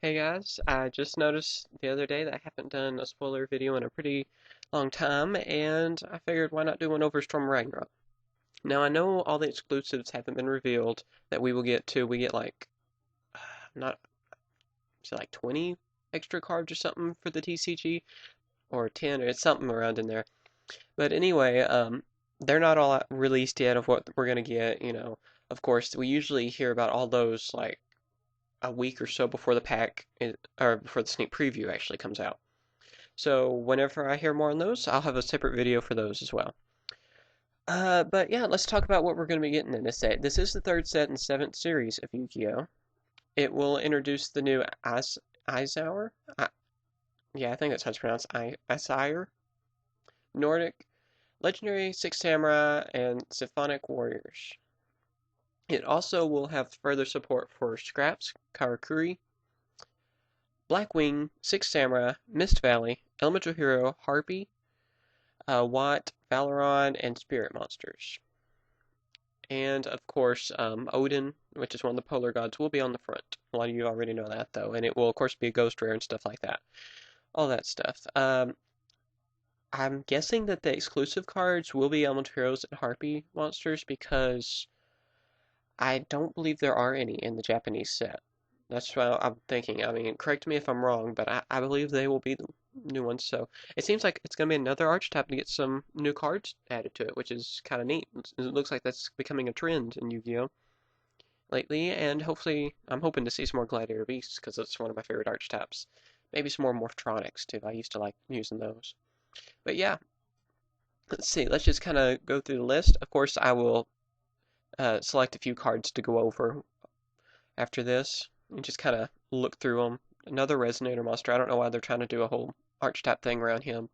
Hey guys, I just noticed the other day that I haven't done a spoiler video in a pretty long time, and I figured why not do one over Storm Ragnarok. Now I know all the exclusives haven't been revealed that we will get to. We get like, not, is it like 20 extra cards or something for the TCG? Or 10, or it's something around in there. But anyway, they're not all released yet of what we're gonna get. Of course, we usually hear about all those like a week or so before the or before the sneak preview actually comes out. So whenever I hear more on those, I'll have a separate video for those as well. But yeah, let's talk about what we're going to be getting in this set. This is the third set in the seventh series of Yugioh. It will introduce the new Izaur. Yeah, I think that's how it's pronounced. Izaur, Nordic, Legendary Six Samurai, and Symphonic Warriors. It also will have further support for Scraps, Karakuri, Blackwing, Six Samurai, Mist Valley, Elemental Hero, Harpy, Watt, Valoron, and Spirit Monsters. And of course, Odin, which is one of the polar gods, will be on the front. A lot of you already know that, though, and it will, of course, be a ghost rare and stuff like that. All that stuff. I'm guessing that the exclusive cards will be Elemental Heroes and Harpy monsters because I don't believe there are any in the Japanese set. That's what I'm thinking. I mean, correct me if I'm wrong, but I believe they will be the new ones. So it seems like it's going to be another archetype to get some new cards added to it, which is kind of neat. It looks like that's becoming a trend in Yu-Gi-Oh! Lately, and hopefully, I'm hoping to see some more Gladiator Beasts because it's one of my favorite archetypes. Maybe some more Morphtronics too. I used to like using those. But yeah, let's see. Let's just kind of go through the list. Of course, I will select a few cards to go over after this and just kind of look through them. Another Resonator monster. I don't know why they're trying to do a whole archetype thing around him.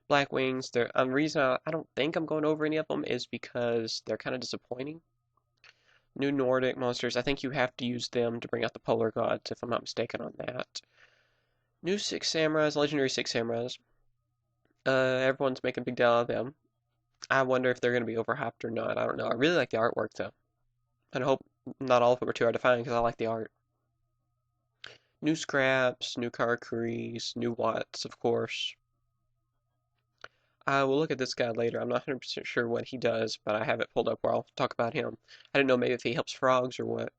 Black Wings. The reason I don't think I'm going over any of them is because they're kind of disappointing. New Nordic monsters. I think you have to use them to bring out the Polar Gods, if I'm not mistaken on that. New Six Samurais, Legendary Six Samurais. Everyone's making a big deal out of them. I wonder if they're going to be overhyped or not. I don't know. I really like the artwork, though. And I hope not all of them are too hard to find because I like the art. New Scraps, new Karakuris, new Watts, of course. I will look at this guy later. I'm not 100% sure what he does, but I have it pulled up where I'll talk about him. I didn't know maybe if he helps frogs or what.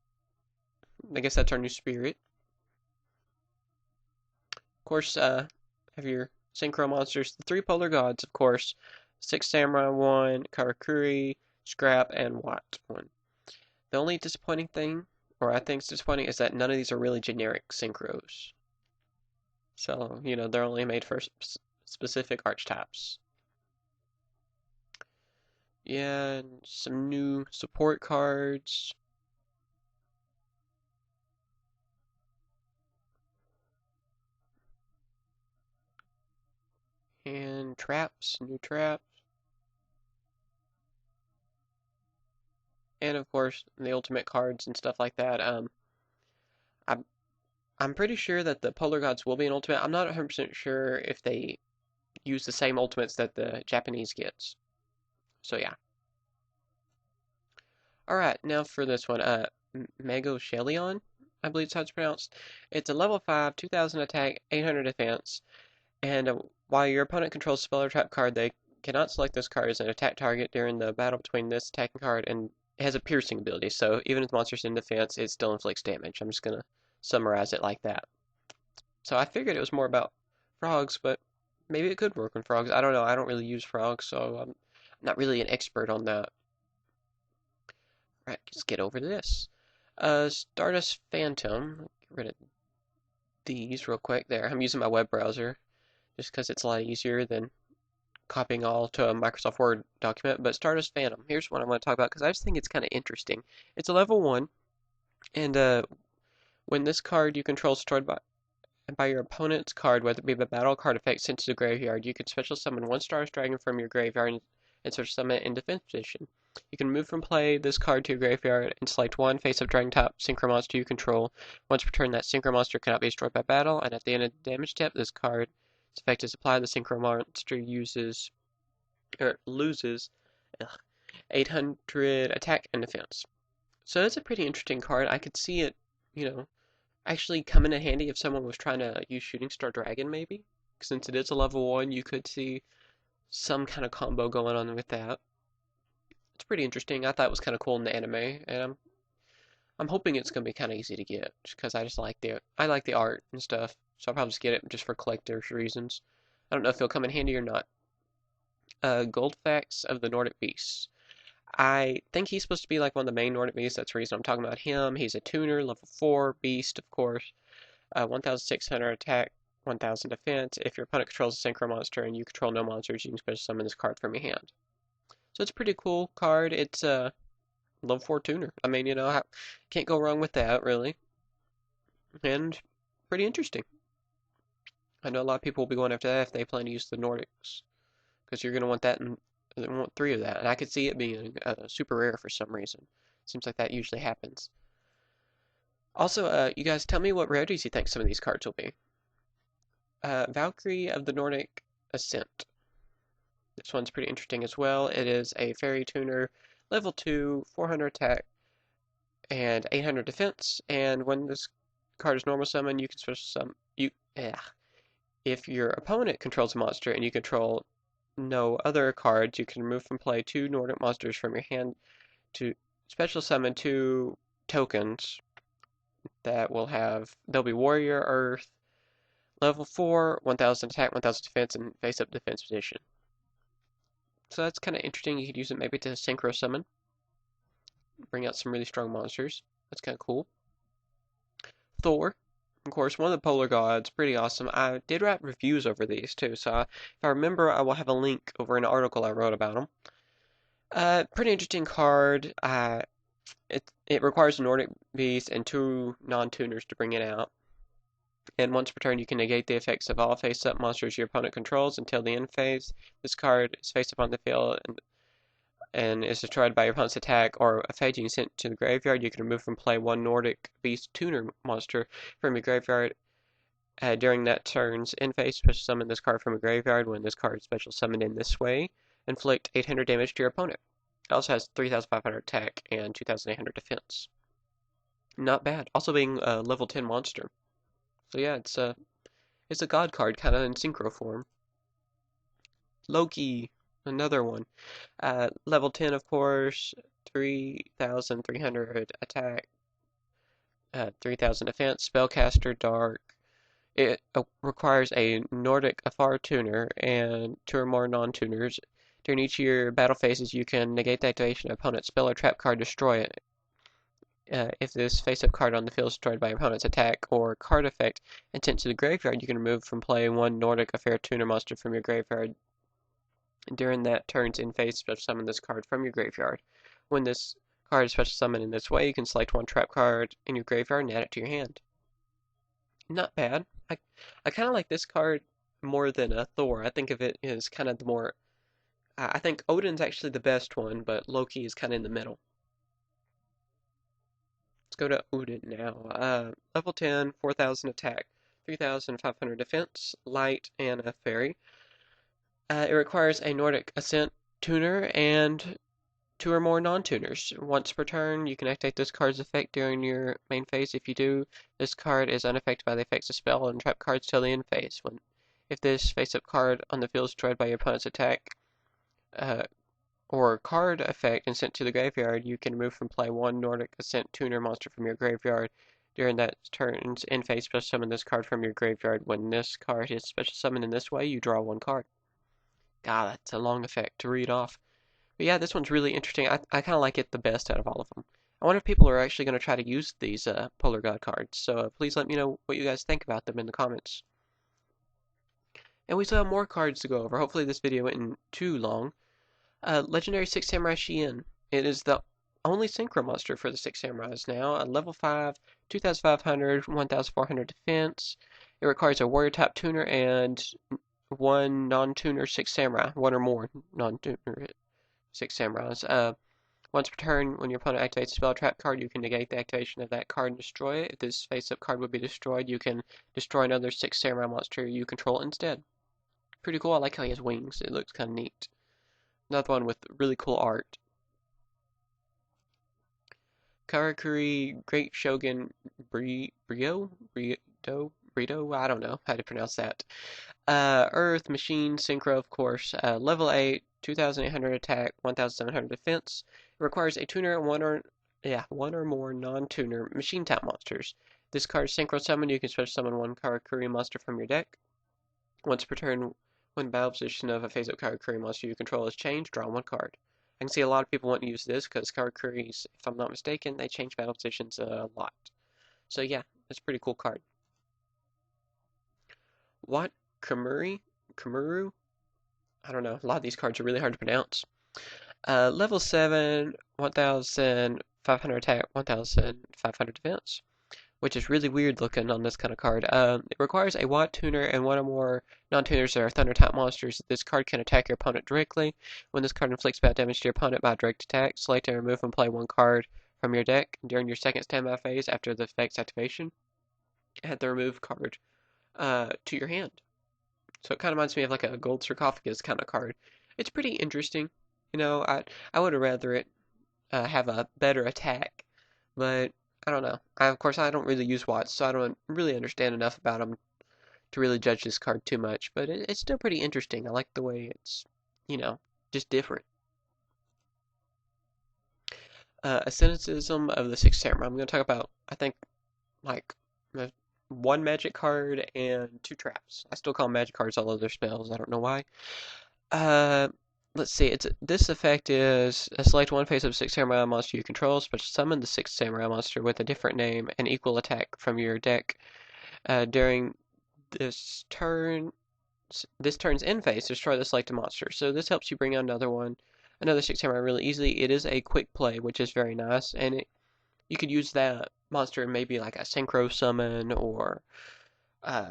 I guess that's our new spirit. Of course, have your synchro monsters, the three polar gods, of course. Six Samurai 1, Karakuri, Scrap, and Watt 1. The only disappointing thing, or I think is disappointing, is that none of these are really generic synchros. So, they're only made for specific archetypes. Yeah, and some new support cards. And traps, new traps. And of course, the ultimate cards and stuff like that. I'm I'm pretty sure that the Polar Gods will be an ultimate. I'm not 100% sure if they use the same ultimates that the Japanese gets. So yeah. Alright, now for this one. Mego Shelion, I believe that's how it's pronounced. It's a level 5, 2000 attack, 800 defense, and while your opponent controls a spell or trap card, they cannot select this card as an attack target during the battle between this attacking card, and it has a piercing ability, so even if the monster's in defense, it still inflicts damage. I'm just gonna summarize it like that. So I figured it was more about frogs, but maybe it could work on frogs. I don't know. I don't really use frogs, so I'm not really an expert on that. Right, let's get over to this. Stardust Phantom. Get rid of these real quick. There, I'm using my web browser just because it's a lot easier than copying all to a Microsoft Word document. But Stardust Phantom, here's what I want to talk about because I just think it's kind of interesting. It's a level 1, and when this card you control is destroyed by your opponent's card, whether it be a battle card effect sent to the graveyard, you can special summon one Stardust Dragon from your graveyard and special summon it in defense position. You can move from play this card to your graveyard and select one face-up dragon type synchro monster you control. Once per turn, that synchro monster cannot be destroyed by battle, and at the end of the damage step, this card's effect is applied. The synchro monster loses 800 attack and defense. So it's a pretty interesting card. I could see it, actually come in handy if someone was trying to use Shooting Star Dragon, maybe. Since it is a level 1, you could see some kind of combo going on with that. It's pretty interesting. I thought it was kind of cool in the anime, and I'm hoping it's gonna be kind of easy to get, just because I like the art and stuff. So I'll probably just get it just for collector's reasons. I don't know if it'll come in handy or not. Gold Facts of the Nordic Beasts. I think he's supposed to be like one of the main Nordic beasts. That's the reason I'm talking about him. He's a tuner, level 4 beast, of course. 1,600 attack, 1,000 defense. If your opponent controls a synchro monster and you control no monsters, you can special summon this card from your hand. So it's a pretty cool card. It's a level 4 tuner. I mean, can't go wrong with that, really. And pretty interesting. I know a lot of people will be going after that if they plan to use the Nordics, because you're going to want that and want 3 of that. And I could see it being super rare for some reason. Seems like that usually happens. Also, you guys tell me what rarities you think some of these cards will be. Valkyrie of the Nordic Ascent. This one's pretty interesting as well. It is a fairy tuner, level 2, 400 attack, and 800 defense. And when this card is normal summon, you can special summon. If your opponent controls a monster and you control no other cards, you can remove from play 2 Nordic monsters from your hand to special summon 2 tokens that they'll be Warrior Earth, level 4, 1,000 attack, 1,000 defense, and face-up defense position. So that's kind of interesting. You could use it maybe to synchro summon, bring out some really strong monsters. That's kind of cool. Thor, of course, one of the polar gods, pretty awesome. I did write reviews over these too, so if I remember, I will have a link over an article I wrote about them. Pretty interesting card. It requires a Nordic Beast and 2 non-tuners to bring it out. And once per turn, you can negate the effects of all face-up monsters your opponent controls until the end phase. This card is face-up on the field and is destroyed by your opponent's attack or a fade you can send to the graveyard. You can remove from play 1 Nordic Beast tuner monster from your graveyard during that turn's end phase. Special summon this card from a graveyard. When this card is special summoned in this way, inflict 800 damage to your opponent. It also has 3,500 attack and 2,800 defense. Not bad. Also being a level 10 monster. So yeah, it's a god card kind of in synchro form. Loki, another one. Level 10, of course, 3,300 attack, 3,000 defense, spellcaster, dark. It requires a Nordic Afar tuner and 2 or more non-tuners. During each of your battle phases, you can negate the activation of opponent's spell or trap card, destroy it. If this face-up card on the field is destroyed by your opponent's attack or card effect and sent to the graveyard, you can remove from play 1 Nordic Affair tuner monster from your graveyard. During that turn's in phase, special summon this card from your graveyard. When this card is special summoned in this way, you can select 1 trap card in your graveyard and add it to your hand. Not bad. I kind of like this card more than Thor. I think of it as kind of the more. I think Odin's actually the best one, but Loki is kind of in the middle. Let's go to Moodit now. Level 10, 4,000 attack, 3,500 defense, light, and a fairy. It requires a Nordic Ascent tuner and 2 or more non-tuners. Once per turn, you can activate this card's effect during your main phase. If you do, this card is unaffected by the effects of spell and trap cards till the end phase. If this face-up card on the field is destroyed by your opponent's attack, or card effect and sent to the graveyard, you can remove from play 1 Nordic Ascent tuner monster from your graveyard. During that turn's end phase, special summon this card from your graveyard. When this card is special summoned in this way, you draw 1 card. God, that's a long effect to read off. But yeah, this one's really interesting. I kind of like it the best out of all of them. I wonder if people are actually going to try to use these Polar God cards. So please let me know what you guys think about them in the comments. And we still have more cards to go over. Hopefully this video isn't too long. Legendary 6 Samurai Shien. It is the only synchro monster for the 6 Samurais now. Level 5, 2,500, 1,400 defense. It requires a warrior type tuner and 1 non-tuner 6 Samurai. 1 or more non-tuner 6 Samurais. Once per turn, when your opponent activates a spell trap card, you can negate the activation of that card and destroy it. If this face-up card would be destroyed, you can destroy another 6 Samurai monster you control instead. Pretty cool. I like how he has wings. It looks kind of neat. Another one with really cool art. Karakuri, Great Shogun, Brito, I don't know how to pronounce that. Earth, Machine, Synchro, of course. Level 8, 2,800 attack, 1,700 defense. It requires a tuner and one or more non-tuner machine type monsters. This card is Synchro Summon. You can special summon one Karakuri monster from your deck. Once per turn, when battle position of a phase-up Karakuri monster you control is changed, draw one card. I can see a lot of people want to use this because Karakuris, if I'm not mistaken, they change battle positions a lot. So yeah, it's a pretty cool card. What? Cumaru? I don't know. A lot of these cards are really hard to pronounce. Level 7, 1,500 attack, 1,500 defense, which is really weird looking on this kind of card. It requires a Watt tuner and one or more non-tuners that are Thunder type monsters. This card can attack your opponent directly. When this card inflicts bad damage to your opponent by direct attack, select and remove and play one card from your deck during your second standby phase after the effect's activation. Add the remove card to your hand. So it kind of reminds me of like a gold sarcophagus kind of card. It's pretty interesting. You know, I would have rather it have a better attack, but I don't know. Of course, I don't really use Watts, so I don't really understand enough about them to really judge this card too much. But it's still pretty interesting. I like the way it's, you know, just different. Asceticism of the Sixth Samurai. I'm going to talk about, I think, like one magic card and two traps. I still call magic cards all other spells. I don't know why. Uh, let's see. This effect is select one face of Sixth Samurai monster you control, special summon the Sixth Samurai monster with a different name and equal attack from your deck. During this turn, this turn's end phase, destroy the selected monster. So this helps you bring out another Sixth Samurai really easily. It is a quick play, which is very nice, and you could use that monster in maybe like a synchro summon or uh,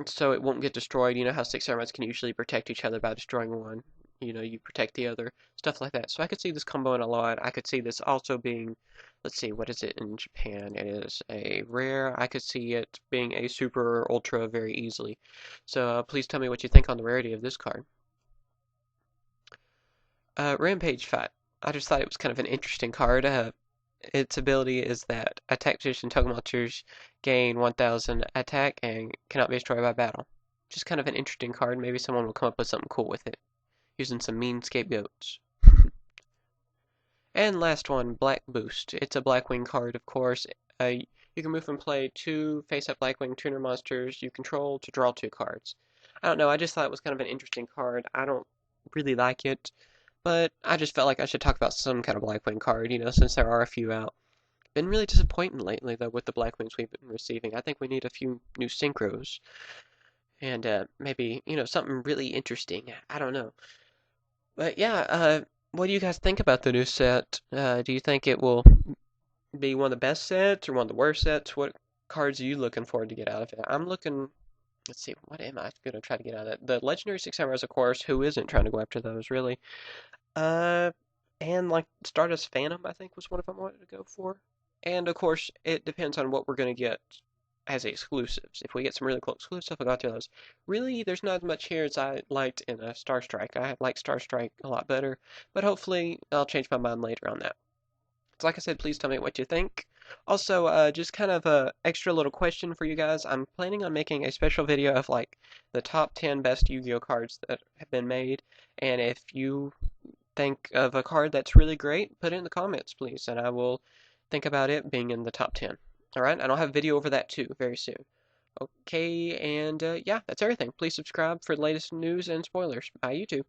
so it won't get destroyed. You know how Six Samurais can usually protect each other by destroying one. You know, you protect the other, stuff like that. So I could see this comboing a lot. I could see this also being, let's see, what is it in Japan? It is a rare. I could see it being a super or ultra very easily. So please tell me what you think on the rarity of this card. Rampage Fight. I just thought it was kind of an interesting card. Its ability is that attack position token monsters gain 1,000 attack and cannot be destroyed by battle. Just kind of an interesting card. Maybe someone will come up with something cool with it, using some mean scapegoats. And last one, Black Boost. It's a Blackwing card, of course. You can move and play two face-up Blackwing tuner monsters you control to draw two cards. I don't know, I just thought it was kind of an interesting card. I don't really like it, but I just felt like I should talk about some kind of Blackwing card, you know, since there are a few out. Been really disappointing lately, though, with the Blackwings we've been receiving. I think we need a few new synchros. And maybe, you know, something really interesting. I don't know. But yeah, what do you guys think about the new set? Do you think it will be one of the best sets or one of the worst sets? What cards are you looking forward to get out of it? I'm looking, let's see, what am I going to try to get out of it? The Legendary Six Samurais, of course, who isn't trying to go after those, really? Uh, and like Stardust Phantom, I think was one of them I wanted to go for. And of course, it depends on what we're going to get as exclusives. If we get some really cool exclusive, I got to those. Really, there's not as much here as I liked in a Star Strike. I like Star Strike a lot better, but hopefully I'll change my mind later on that. So like I said, please tell me what you think. Also, just kind of a extra little question for you guys. I'm planning on making a special video of like the top 10 best Yu-Gi-Oh cards that have been made, and if you think of a card that's really great, put it in the comments, please, and I will think about it being in the top 10. Alright, and I'll have a video over that too very soon. Okay, and yeah, that's everything. Please subscribe for the latest news and spoilers. Bye, YouTube.